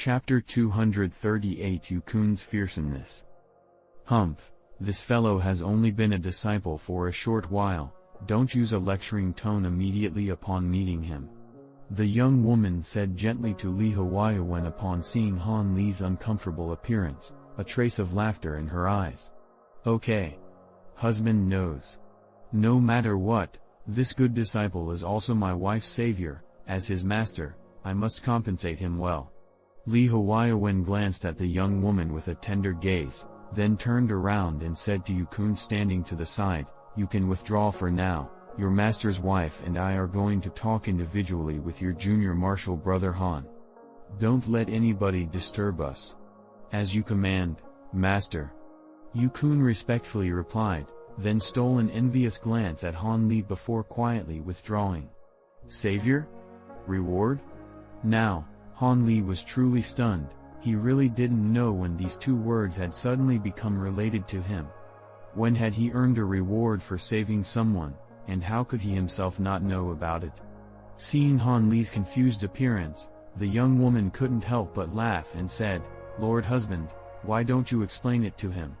Chapter 238 Yukun's Fearsomeness. Humph, this fellow has only been a disciple for a short while, don't use a lecturing tone immediately upon meeting him. The young woman said gently to Li Huaiyuan upon seeing Han Li's uncomfortable appearance, a trace of laughter in her eyes. Okay. Husband knows. No matter what, this good disciple is also my wife's savior, as his master, I must compensate him well. Li Huaiyuan glanced at the young woman with a tender gaze, then turned around and said to Yukun standing to the side, "You can withdraw for now, your master's wife and I are going to talk individually with your junior martial brother Han. Don't let anybody disturb us." "As you command, master." Yukun respectfully replied, then stole an envious glance at Han Li before quietly withdrawing. Savior? Reward? Now, Han Li was truly stunned. He really didn't know when these two words had suddenly become related to him. When had he earned a reward for saving someone, and how could he himself not know about it? Seeing Han Li's confused appearance, the young woman couldn't help but laugh and said, "Lord husband, why don't you explain it to him?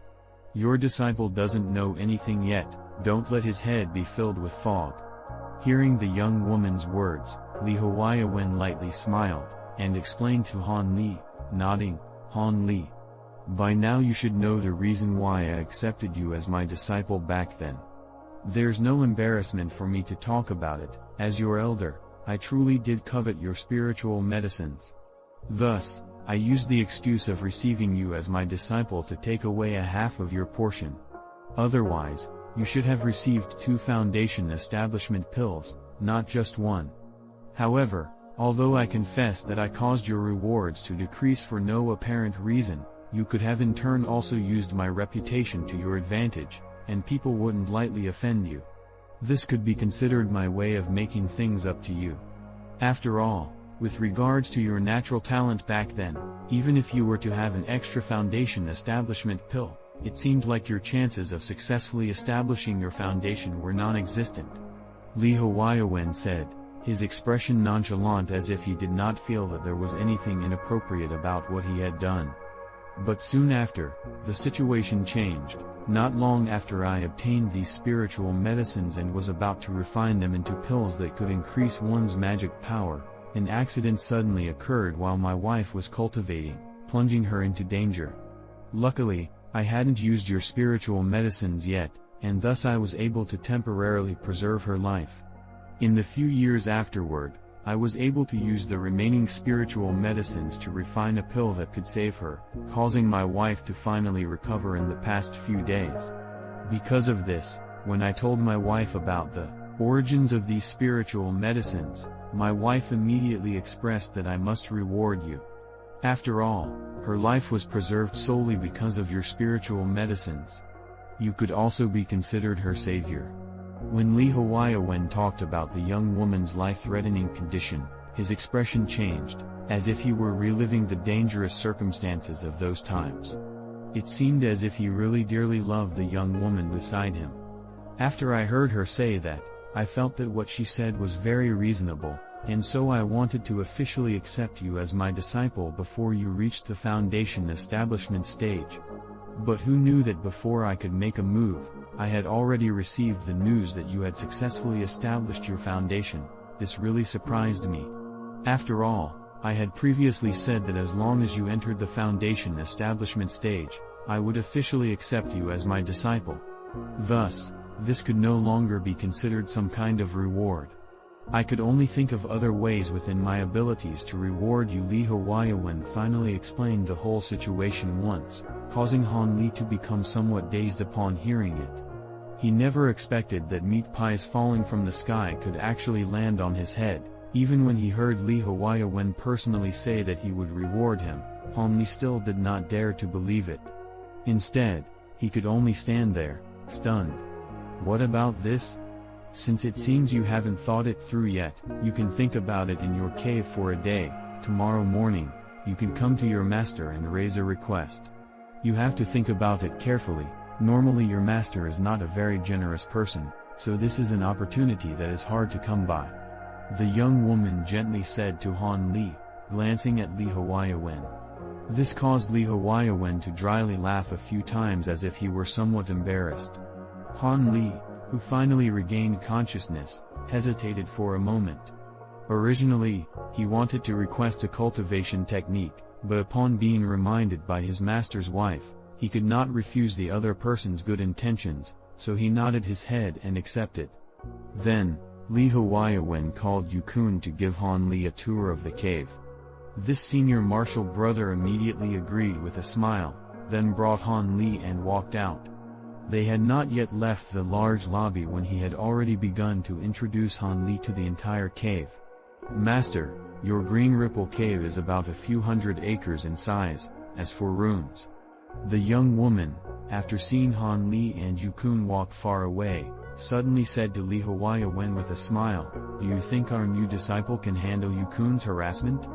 Your disciple doesn't know anything yet, don't let his head be filled with fog." Hearing the young woman's words, Li Huaiyuan lightly smiled, and explained to Han Li, nodding, "Han Li, by now you should know the reason why I accepted you as my disciple back then. There's no embarrassment for me to talk about it, as your elder, I truly did covet your spiritual medicines. Thus, I used the excuse of receiving you as my disciple to take away a half of your portion. Otherwise, you should have received 2 foundation establishment pills, not just 1. However, although I confess that I caused your rewards to decrease for no apparent reason, you could have in turn also used my reputation to your advantage, and people wouldn't lightly offend you. This could be considered my way of making things up to you. After all, with regards to your natural talent back then, even if you were to have an extra foundation establishment pill, it seemed like your chances of successfully establishing your foundation were non-existent." Li Huaiyuan said, his expression nonchalant as if he did not feel that there was anything inappropriate about what he had done. But soon after, the situation changed. Not long after I obtained these spiritual medicines and was about to refine them into pills that could increase one's magic power, an accident suddenly occurred while my wife was cultivating, plunging her into danger. Luckily, I hadn't used your spiritual medicines yet, and thus I was able to temporarily preserve her life. In the few years afterward, I was able to use the remaining spiritual medicines to refine a pill that could save her, causing my wife to finally recover in the past few days. Because of this, when I told my wife about the origins of these spiritual medicines, my wife immediately expressed that I must reward you. After all, her life was preserved solely because of your spiritual medicines. You could also be considered her savior. When Li Huaiyuan talked about the young woman's life-threatening condition, his expression changed, as if he were reliving the dangerous circumstances of those times. It seemed as if he really dearly loved the young woman beside him. After I heard her say that, I felt that what she said was very reasonable, and so I wanted to officially accept you as my disciple before you reached the foundation establishment stage. But who knew that before I could make a move, I had already received the news that you had successfully established your foundation. This really surprised me. After all, I had previously said that as long as you entered the foundation establishment stage, I would officially accept you as my disciple. Thus, this could no longer be considered some kind of reward. I could only think of other ways within my abilities to reward you. Li Huaiyuan finally explained the whole situation once, causing Han Li to become somewhat dazed upon hearing it. He never expected that meat pies falling from the sky could actually land on his head. Even when he heard Li Huaiyuan personally say that he would reward him, Han Li still did not dare to believe it. Instead, he could only stand there, stunned. "What about this? Since it seems you haven't thought it through yet, you can think about it in your cave for a day. Tomorrow morning, you can come to your master and raise a request. You have to think about it carefully. Normally your master is not a very generous person, so this is an opportunity that is hard to come by." The young woman gently said to Han Li, glancing at Li Huayawen. This caused Li Huayawen to dryly laugh a few times as if he were somewhat embarrassed. Han Li, who finally regained consciousness, hesitated for a moment. Originally, he wanted to request a cultivation technique, but upon being reminded by his master's wife, he could not refuse the other person's good intentions, so he nodded his head and accepted. Then, Li Huayawen called Yukun to give Han Li a tour of the cave. This senior martial brother immediately agreed with a smile, then brought Han Li and walked out. They had not yet left the large lobby when he had already begun to introduce Han Li to the entire cave. "Master, your Green Ripple Cave is about a few hundred acres in size. As for rooms..." The young woman, after seeing Han Li and Yukun walk far away, suddenly said to Li Huayawen with a smile, "Do you think our new disciple can handle Yukun's harassment?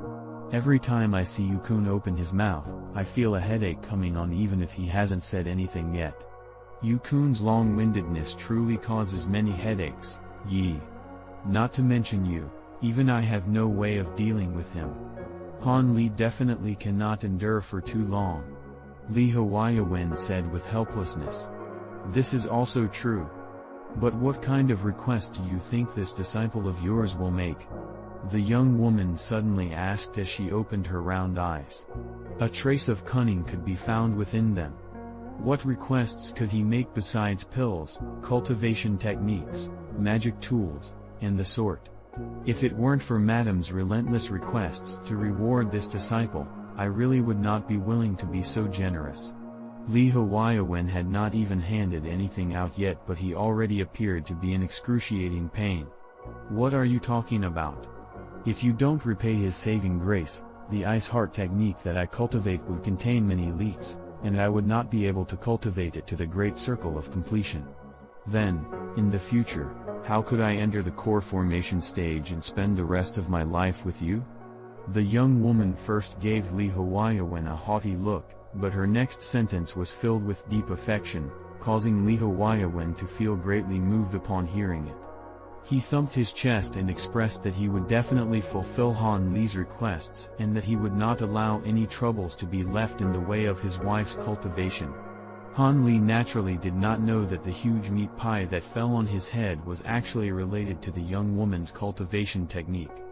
Every time I see Yukun open his mouth, I feel a headache coming on even if he hasn't said anything yet. Yukun's long-windedness truly causes many headaches, Yi. Not to mention you, even I have no way of dealing with him. Han Li definitely cannot endure for too long." Li Huayawen said with helplessness. "This is also true. But what kind of request do you think this disciple of yours will make?" the young woman suddenly asked as she opened her round eyes. A trace of cunning could be found within them. What requests could he make besides pills, cultivation techniques, magic tools, and the sort? If it weren't for Madam's relentless requests to reward this disciple, I really would not be willing to be so generous. Li Huayawen had not even handed anything out yet, but he already appeared to be in excruciating pain. "What are you talking about? If you don't repay his saving grace, the ice heart technique that I cultivate would contain many leaks, and I would not be able to cultivate it to the great circle of completion. Then, in the future, how could I enter the core formation stage and spend the rest of my life with you?" The young woman first gave Li Huayawen a haughty look, but her next sentence was filled with deep affection, causing Li Huayawen to feel greatly moved upon hearing it. He thumped his chest and expressed that he would definitely fulfill Han Li's requests and that he would not allow any troubles to be left in the way of his wife's cultivation. Han Li naturally did not know that the huge meat pie that fell on his head was actually related to the young woman's cultivation technique.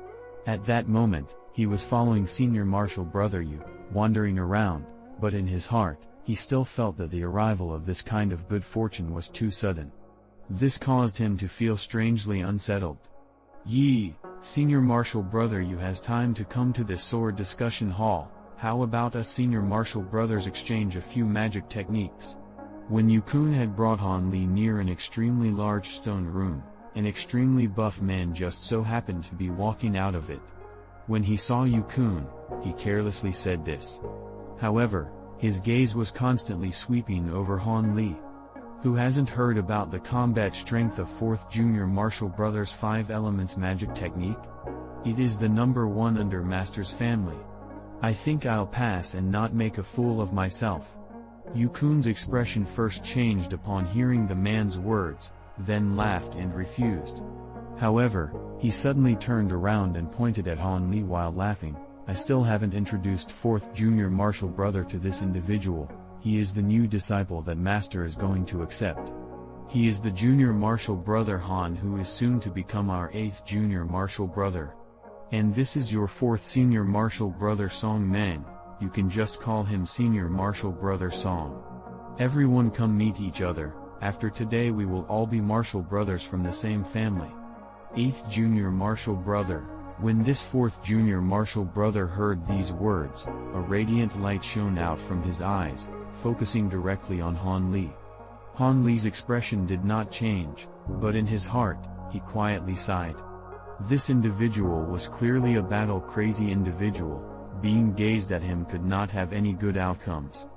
At that moment, he was following senior martial brother Yu, wandering around, but in his heart, he still felt that the arrival of this kind of good fortune was too sudden. This caused him to feel strangely unsettled. "Yi, senior martial brother Yu has time to come to this sword discussion hall. How about us senior martial brothers exchange a few magic techniques?" When Yukun had brought Han Li near an extremely large stone room, an extremely buff man just so happened to be walking out of it. When he saw Yukun, he carelessly said this. However, his gaze was constantly sweeping over Han Li. Who hasn't heard about the combat strength of 4th Junior Martial Brothers 5 Elements magic technique? It is the #1 under Master's family. I think I'll pass and not make a fool of myself. Yukun's expression first changed upon hearing the man's words, then laughed and refused. However, he suddenly turned around and pointed at Han Li while laughing. "I still haven't introduced 4th Junior Martial Brother to this individual. He is the new disciple that Master is going to accept. He is the Junior Martial Brother Han who is soon to become our 8th Junior Martial Brother. And this is your 4th Senior Martial Brother Song Meng. You can just call him Senior Martial Brother Song. Everyone come meet each other. After today we will all be martial brothers from the same family. 8th Junior Martial Brother." When this 4th Junior Martial Brother heard these words, a radiant light shone out from his eyes, focusing directly on Han Li. Han Li's expression did not change, but in his heart, he quietly sighed. This individual was clearly a battle-crazy individual. Being gazed at him could not have any good outcomes.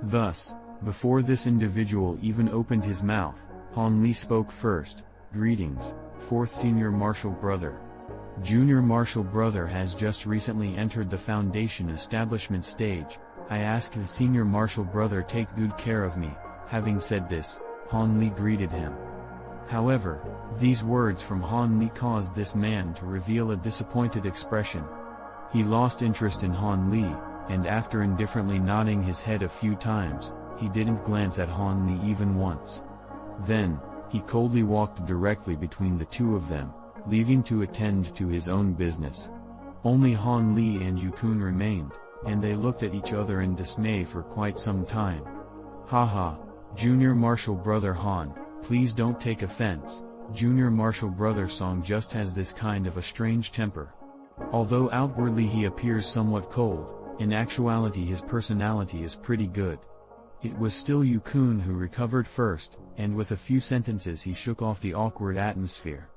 Thus, before this individual even opened his mouth, Han Li spoke first. "Greetings, 4th Senior Martial Brother. Junior Martial Brother has just recently entered the Foundation establishment stage. I ask the Senior Martial Brother take good care of me." Having said this, Han Li greeted him. However, these words from Han Li caused this man to reveal a disappointed expression. He lost interest in Han Li, and after indifferently nodding his head a few times, he didn't glance at Han Li even once. Then, he coldly walked directly between the two of them, leaving to attend to his own business. Only Han Li and Yukun remained, and they looked at each other in dismay for quite some time. Haha, Junior Martial Brother Han, please don't take offense, Junior Martial Brother Song just has this kind of a strange temper. Although outwardly he appears somewhat cold, in actuality his personality is pretty good. It was still Yukun who recovered first, and with a few sentences he shook off the awkward atmosphere.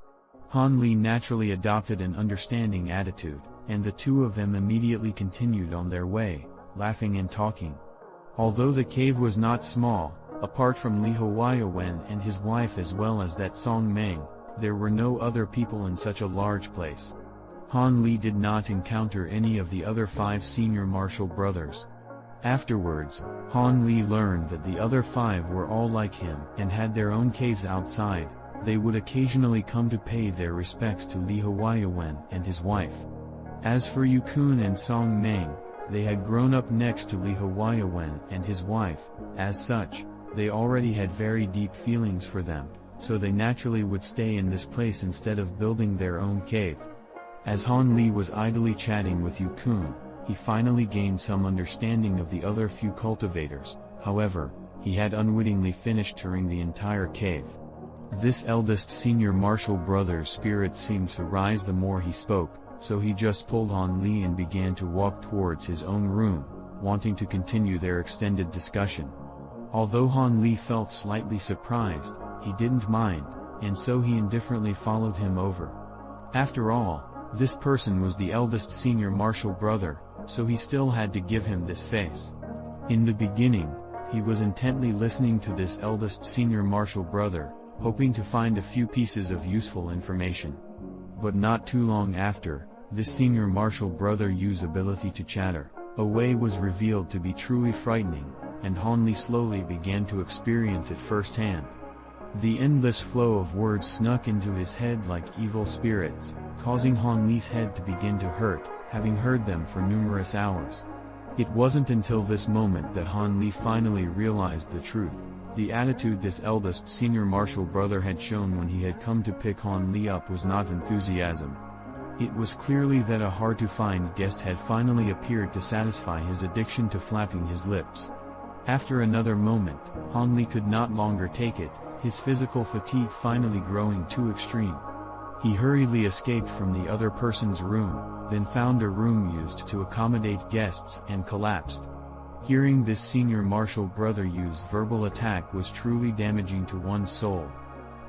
Han Li naturally adopted an understanding attitude, and the two of them immediately continued on their way, laughing and talking. Although the cave was not small, apart from Li Huayawen and his wife as well as that Song Meng, there were no other people in such a large place. Han Li did not encounter any of the other 5 senior martial brothers. Afterwards, Han Li learned that the other 5 were all like him and had their own caves outside. They would occasionally come to pay their respects to Li Huayawen and his wife. As for Yukun and Song Meng, they had grown up next to Li Huayawen and his wife. As such, they already had very deep feelings for them, so they naturally would stay in this place instead of building their own cave. As Han Li was idly chatting with Yukun, he finally gained some understanding of the other few cultivators. However, he had unwittingly finished touring the entire cave. This eldest senior martial brother's spirit seemed to rise the more he spoke, so he just pulled Han Li and began to walk towards his own room, wanting to continue their extended discussion. Although Han Li felt slightly surprised, he didn't mind, and so he indifferently followed him over. After all, this person was the eldest senior martial brother, so he still had to give him this face. In the beginning, he was intently listening to this eldest senior martial brother, hoping to find a few pieces of useful information. But not too long after, this senior martial brother Yu's ability to chatter away was revealed to be truly frightening, and Han Li slowly began to experience it firsthand. The endless flow of words snuck into his head like evil spirits, causing Han Li's head to begin to hurt, having heard them for numerous hours. It wasn't until this moment that Han Li finally realized the truth. The attitude this eldest senior martial brother had shown when he had come to pick Han Li up was not enthusiasm. It was clearly that a hard-to-find guest had finally appeared to satisfy his addiction to flapping his lips. After another moment, Han Li could not longer take it, his physical fatigue finally growing too extreme. He hurriedly escaped from the other person's room, then found a room used to accommodate guests and collapsed. Hearing this senior martial brother Yu's verbal attack was truly damaging to one's soul.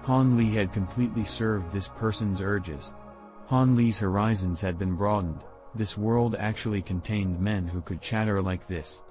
Han Li had completely served this person's urges. Han Li's horizons had been broadened. This world actually contained men who could chatter like this.